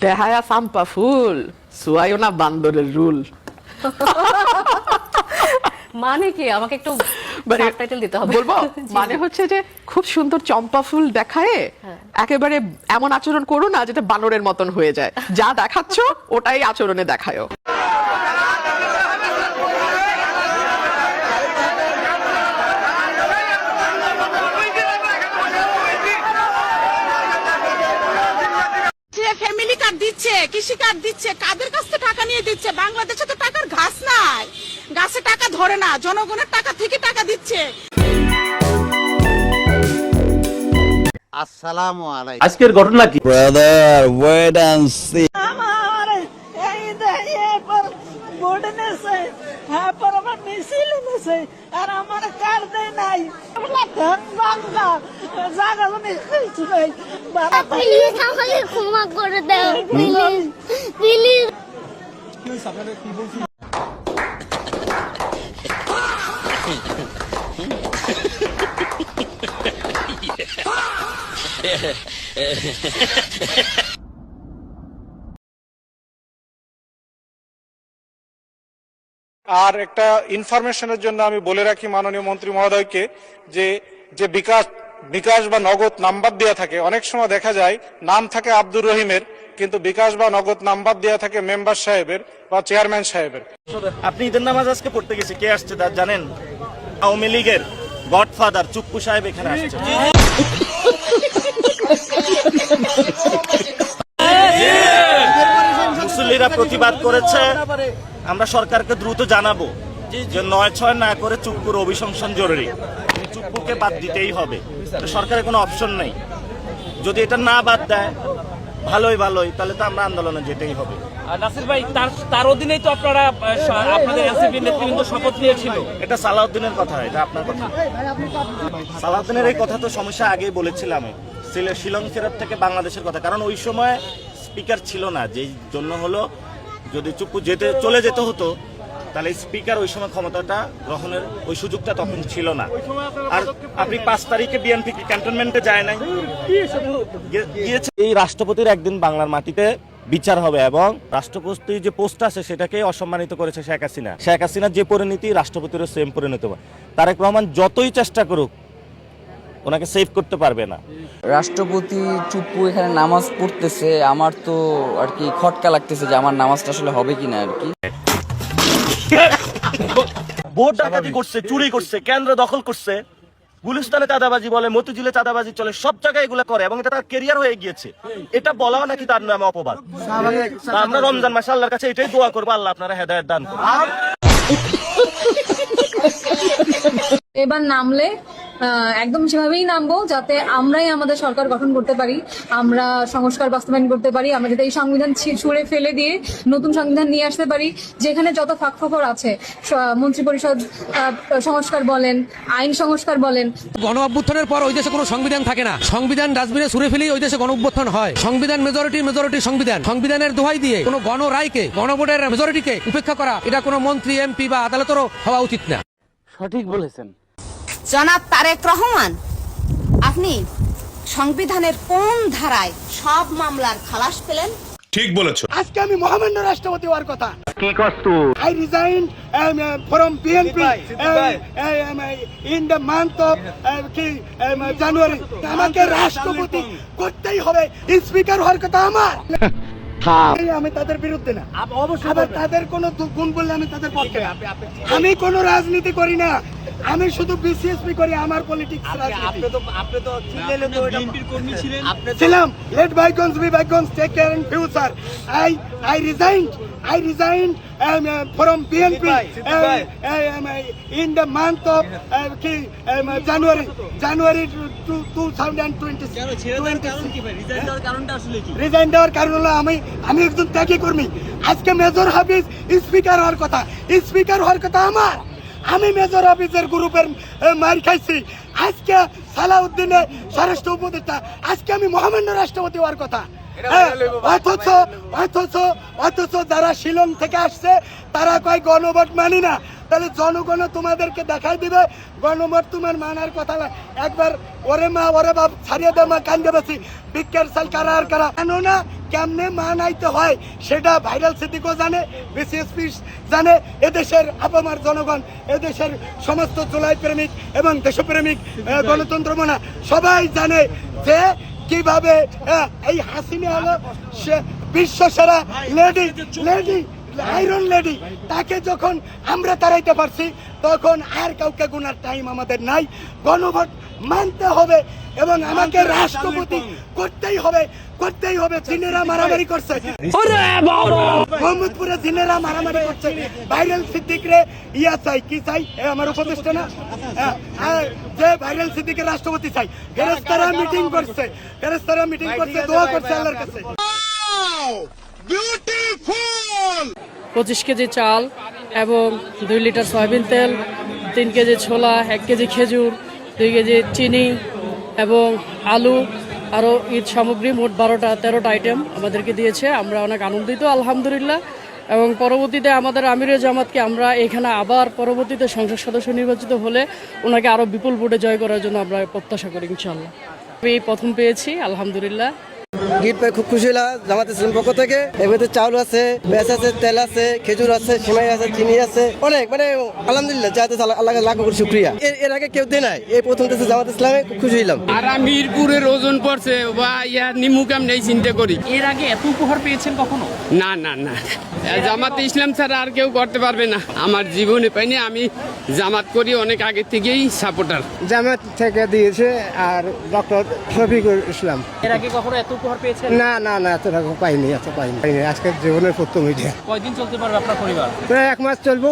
দেহায়া সাম্পা ফুল সুয়াইও না বান্দরের রুল। মানে কি আমাকে একটু সাবটাইটেল দিতে হবে। বলবো মানে হচ্ছে যে খুব সুন্দর চম্পা ফুল দেখায় একেবারে এমন আচরণ করো না যেটা বানরের মতন হয়ে যায়, যা দেখাচ্ছ ওটাই আচরণে দেখায়ও। ফ্যামিলি কার্ড দিচ্ছে, কৃষি কার্ড দিচ্ছে, কাদের কাছ থেকে টাকা নিয়ে দিচ্ছে? বাংলাদেশে তো টাকার ঘাস নাই, গাছে টাকা ধরে না, জনগণের টাকা থেকে টাকা দিচ্ছে। আসসালামু আলাইকুম। আজকের ঘটনা কি? Brother wait and see. আমার এই দেহে পর বোর্ডনেছে, হ্যাঁ পর আমার মিছিল এনেছে আর আমার কার্ড দেয় নাই। বাংলা জায়গা জমি কিছু নাই। প্লিজ আমাকে ক্ষমা করে দাও, প্লিজ প্লিজ। আর একটা ইনফরমেশনের জন্য আমি বলে রাখি মাননীয় মন্ত্রী মহোদয়কে যে যে বিকাশ বা নগদ নাম্বার দেওয়া থাকে, অনেক সময় দেখা যায় নাম থাকে আব্দুর রহিমের, কিন্তু বিকাশ বা নগদ নাম্বার দেওয়া থাকে মেম্বার সাহেবের বা চেয়ারম্যান সাহেবের। আপনি ঈদের নামাজ আজকে পড়তে গেছে, কে আসছে তা জানেন? আওয়ামী লীগের গডফাদার চুপ্পু সাহেব এখানে আসছে। মুসল্লিরা প্রতিবাদ করেছে, আমরা সরকারকে দ্রুত জানাবো যে ৯/৬ না করে চুপ্পুর অভিশংসন জরুরি, চুপ্পুকে বাদ দিতেই হবে। সরকারের কোনো অপশন নেই, যদি এটা না বাদ দেয় ভালোই তাহলে তো আমরা আন্দোলনে যেতেই হবে। নাসির ভাই, তার অধীনেই তো আপনারা আপনাদের এনসিপি নেতৃবৃন্দ শপথ নিয়েছিল। এটা সালাউদ্দিনের কথা, এটা আপনার কথা। সালাউদ্দিনের এই কথা তো সমস্যা আগেই বলেছিলাম, শিলং ফেরত থেকে বাংলাদেশের কথা, কারণ ওই সময় স্পিকার ছিল না, যেই জন্য হলো যদি চুপ্পু চলে যেতে হতো তাহলে স্পিকার ওই সময় ক্ষমতাটা গ্রহণের ওই সুযোগটা তখন ছিল না। আর আপনি 5 তারিখে বিএনপি ক্যান্টনমেন্টে যায় নাই, গিয়েছে। এই রাষ্ট্রপতির একদিন বাংলার মাটিতে বিচার হবে, এবং রাষ্ট্রপতির যে পোস্ট আছে সেটাকে অসম্মানিত করেছে শেখ হাসিনা। শেখ হাসিনার যে পরিণতি রাষ্ট্রপতিরও সেম পরিণতি হবে। তারেক রহমান যতই চেষ্টা করুক ওনাকে সেভ করতে পারবে না। রাষ্ট্রপতি চুপ্পু এখানে নামাজ পড়তেছে, আমার তো আর কি খটকা লাগতেছে যে আমার নামাজটা আসলে হবে কিনা আর কি। ভোট ডাকাতি করছে, চুরি করছে, কেন্দ্র দখল করছে, গুলিস্তানে চাঁদাবাজি বলে, মতিঝিলে চাঁদাবাজি চলে, সব জায়গায় এগুলো করে, এবং এটা তার কেরিয়ার হয়ে গিয়েছে। এটা বলাও নাকি তার নামে অপবাদ। আমরা রমজান মাসে আল্লাহর কাছে এটাই দোয়া করবো, আল্লাহ আপনারা হেদায়েত দান করুন। এবার নামলে একদম সেভাবেই নামবো যাতে আমরাই আমাদের সরকার গঠন করতে পারি, আমরা সংস্কার বাস্তবায়ন করতে পারি, আমরা যাতে এই সংবিধান ছুঁড়ে ফেলে দিয়ে নতুন সংবিধান নিয়ে আসতে পারি, যেখানে যত ফাঁকফোকর আছে, মন্ত্রিপরিষদ সংস্কার বলেন, আইন সংস্কার বলেন। গণ অভ্যুত্থানের পর ওই দেশে কোনো সংবিধান থাকে না, সংবিধান ডাস্টবিনে ছুঁড়ে ফেলেই ওই দেশে গণ অভ্যুত্থান হয়। সংবিধান মেজরিটি সংবিধানের দোহাই দিয়ে কোনো গণরায়কে, গণভোটের মেজরিটিকে উপেক্ষা করা, এটা কোনো মন্ত্রী, এমপি বা আদালতেরও হওয়া উচিত না। সঠিক বলেছেন জনাব তারেক রহমান, আপনি সংবিধানের কোন ধারায় সব মামলার খালাস পেলেন? ঠিক বলেছো। আজকে আমি মহামান্য রাষ্ট্রপতি হওয়ার কথা। কি কষ্ট? I resigned from BNP in the month of January. আমাকে রাষ্ট্রপতি করতেই হবে, স্পিকার হওয়ার কথা আমার। আমি তাদের বিরুদ্ধে না, আবার তাদের কোনো গুণ বললে আমি তাদের পক্ষে। আমি কোনো রাজনীতি করি না, আমি শুধু বিসিএসপি করি, আমার পলিটিক্স ছিলাম। Let bygones be bygones, take care in future. I resigned from BNP in the month of January 2020. Resign দেওয়ার কারণ হলো আমি একজন ত্যাগী কর্মী। আজকে মেজর হাফিজ স্পিকার হওয়ার কথা, স্পিকার হওয়ার কথা আমার। আমি মেজর হাফিজের গ্রুপের মার খাইছি, আজকে সালাউদ্দিনের স্বরাষ্ট্র উপদেষ্টা, আজকে আমি মহামান্য রাষ্ট্রপতি হওয়ার কথা। অথচ অথচ যারা শিলং থেকে আসছে তারা কয় গণভোট মানি না। তাহলে জনগণ তোমাদেরকে দেখাই দিবে গণভোট তোমার মানার কথা না। একবার ওরে মা ওরে বাপ ছাড়িয়ে দে মা কান্দে বসি বিজ্ঞান সাল কারা আর কারা জানো না কেমনে মানাইতে হয় সেটা ভাইরাল সিদ্দিকও জানে, বিসিএসপি জানে, এদেশের আপামার জনগণ, এদেশের সমস্ত জুলাই প্রেমিক এবং দেশপ্রেমিক গণতন্ত্র মানা সবাই জানে যে কিভাবে এই হাসিনা হলো বিশ্ব সেরা লেডি আয়রন লেডি। তাকে যখন আমরা তাড়াইতে পারছি তখন আর কাউকে গুনার টাইম আমাদের নাই। গণভোট মানতে হবে এবং আমাকে রাষ্ট্রপতি করতেই হবে। চীনেরা মারামারি করছে, মোহাম্মদপুরে চীনেরা মারামারি করছে। ভাইরাল সিদ্দিকরে চাই কি চাই আমার উপদেষ্টা না যে ভাইরাল সিদ্দিকের রাষ্ট্রপতি চাই। ফেরেশতারা মিটিং করছে দোয়া করছে আল্লাহর কাছে। 25 কেজি চাল এবং 2 লিটার সয়াবিন তেল, 3 কেজি ছোলা, 1 কেজি খেজুর, 2 কেজি চিনি এবং আলু, আরও ঈদ সামগ্রী মোট 13টা আইটেম আমাদেরকে দিয়েছে। আমরা অনেক আনন্দিত আলহামদুলিল্লাহ। এবং পরবর্তীতে আমাদের আমিরে জামাতকে আমরা এখানে আবার পরবর্তীতে সংসদ সদস্য নির্বাচিত হলে ওনাকে আরও বিপুল ভোটে জয় করার জন্য আমরা প্রত্যাশা করি ইনশাআল্লাহ। আমি প্রথম পেয়েছি আলহামদুলিল্লাহ। গিফট পেয়ে খুব খুশি হলাম জামাত ইসলাম পক্ষ থেকে। এর মধ্যে চাউল আছে, পেঁয়াজ আছে, তেল আছে, খেজুর আছে, সিমাই আছে, চিনি আছে, অনেক আলহামদুলিল্লাহ যাতে আল্লাহকে লাখ করে শুকরিয়া। এর আগে কেউ দেয় নাই, এই প্রথম দেশে জামাত ইসলামে খুব খুশি হলাম। আর মিরপুরের ওজন পড়ছে বা নিমুকাম নেই চিন্তা করি। এর আগে এত উপহার পেয়েছেন কখনো? না জামাত ইসলাম ছাড়া আর কেউ করতে পারবে না। আমার জীবনে পাইনি, আমি জামাত করি অনেক আগে থেকেই সাপোর্টার। জামাত থেকে দিয়েছে আর ডক্টর শফিকুল ইসলাম। এর আগে কখনো এত উপহার পেয়েছেন? না এত পাইনি। আজকের জীবনের প্রথম এটা। কয়দিন চলতে পারবে আপনার পরিবার? প্রায় 1 মাস চলবো।